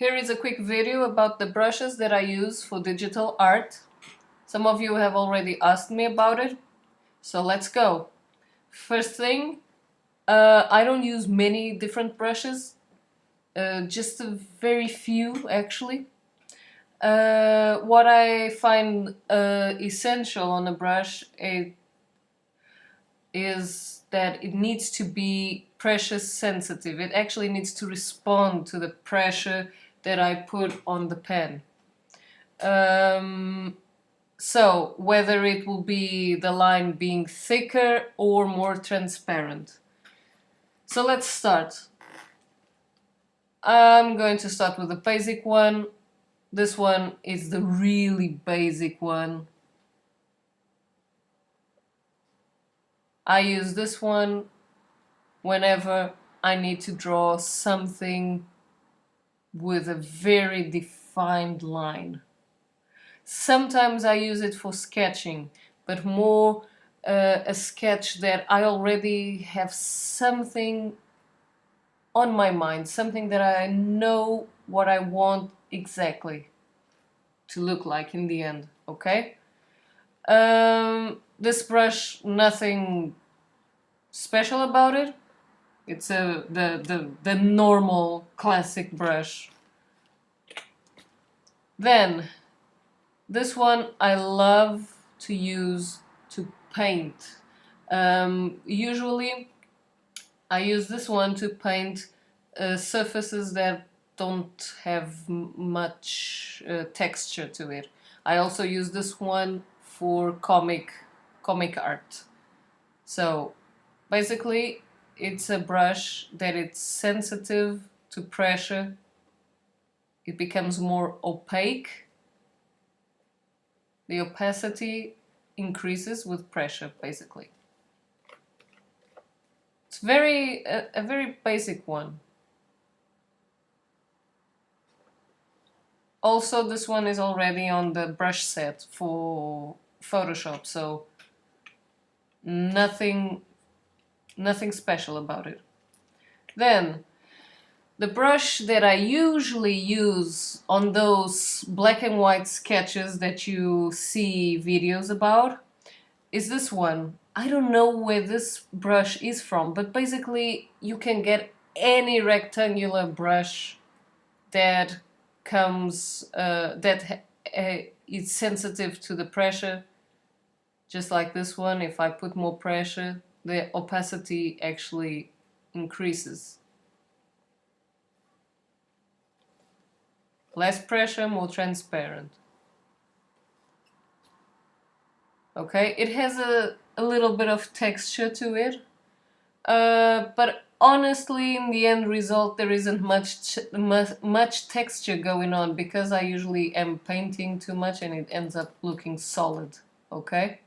Here is a quick video about the brushes that I use for digital art. Some of you have already asked me about it, so let's go. First thing, I don't use many different brushes, just a very few actually. What I find essential on a brush is that it needs to be pressure sensitive. It actually needs to respond to the pressure that I put on the pen. So whether it will be the line being thicker or more transparent. So let's start. I'm going to start with the basic one. This one is the really basic one. I use this one whenever I need to draw something with a very defined line. Sometimes I use it for sketching, but more a sketch that I already have something on my mind, something that I know what I want exactly to look like in the end, okay? This brush, nothing special about it. It's the normal classic brush. Then this one I love to use to paint. Usually I use this one to paint surfaces that don't have much texture to it. I also use this one for comic art. So basically it's a brush that it's sensitive to pressure. It becomes more opaque. The opacity increases with pressure, basically. It's a very basic one. Also, this one is already on the brush set for Photoshop, so nothing special about it. Then, the brush that I usually use on those black and white sketches that you see videos about is this one. I don't know where this brush is from, but basically you can get any rectangular brush that comes is sensitive to the pressure, just like this one. If I put more pressure, the opacity actually increases. Less pressure, more transparent. Okay, it has a little bit of texture to it, but honestly in the end result there isn't much texture going on, because I usually am painting too much and it ends up looking solid, okay?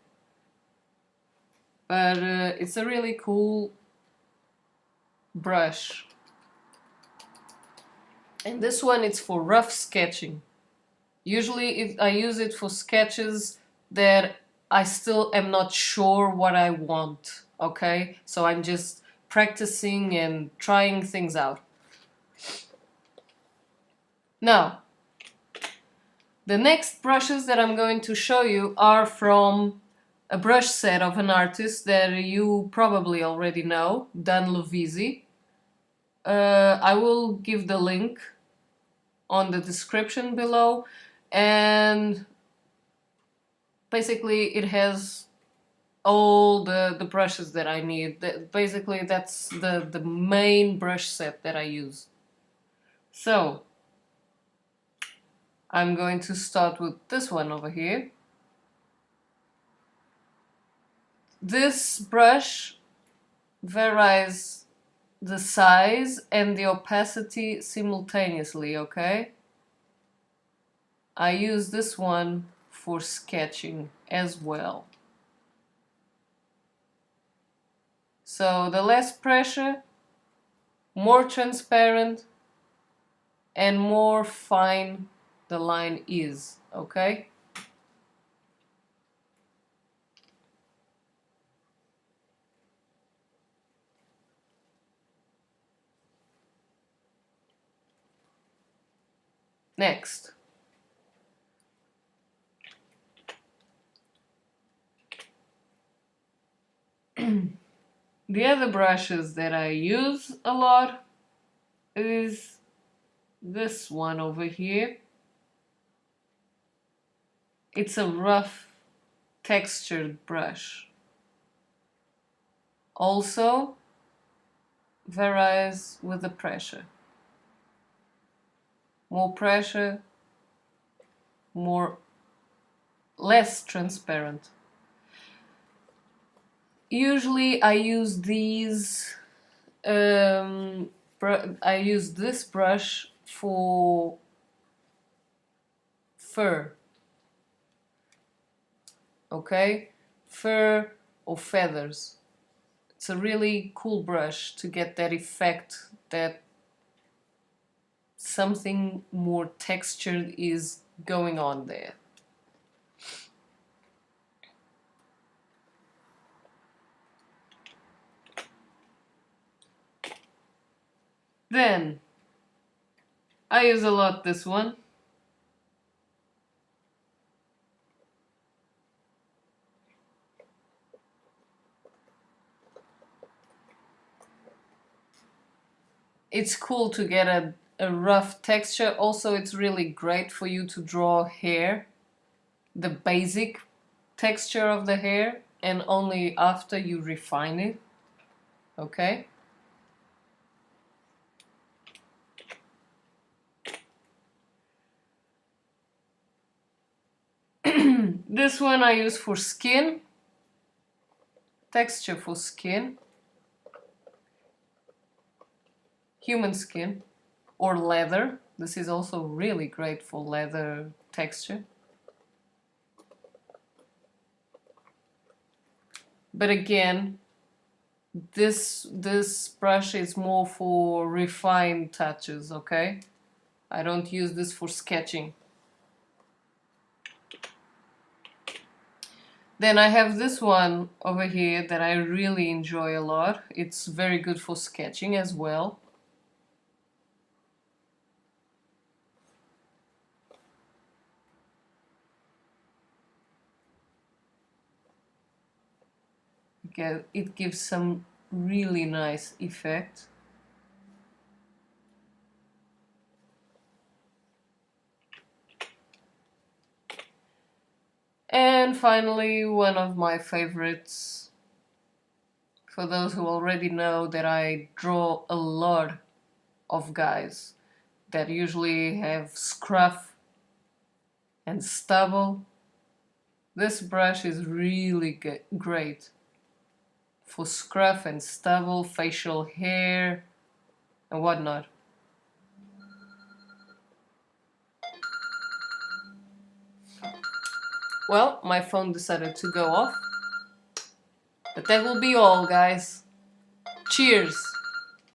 But it's a really cool brush. And this one, it's for rough sketching. Usually I use it for sketches that I still am not sure what I want, okay? So I'm just practicing and trying things out. Now, the next brushes that I'm going to show you are from a brush set of an artist that you probably already know, Dan Luvisi. I will give the link on the description below, and basically it has all the brushes that I need. Basically that's the main brush set that I use. So I'm going to start with this one over here. This brush varies the size and the opacity simultaneously, okay? I use this one for sketching as well. So the less pressure, more transparent, and more fine the line is, okay? Next, the other brushes that I use a lot is this one over here. It's a rough textured brush. Also varies with the pressure. More pressure, less transparent. Usually I use these I use this brush for fur. Okay? Fur or feathers. It's a really cool brush to get that effect that something more textured is going on there. Then I use a lot this one. It's cool to get a rough texture. Also, it's really great for you to draw hair, the basic texture of the hair, and only after you refine it. Okay? This one I use for skin, texture for skin, human skin, or leather. This is also really great for leather texture. But again, this brush is more for refined touches, okay? I don't use this for sketching. Then I have this one over here that I really enjoy a lot. It's very good for sketching as well. It gives some really nice effect. And finally, one of my favorites, for those who already know that I draw a lot of guys that usually have scruff and stubble. This brush is really great for scruff and stubble, facial hair, and whatnot. Well, my phone decided to go off. But that will be all, guys. Cheers!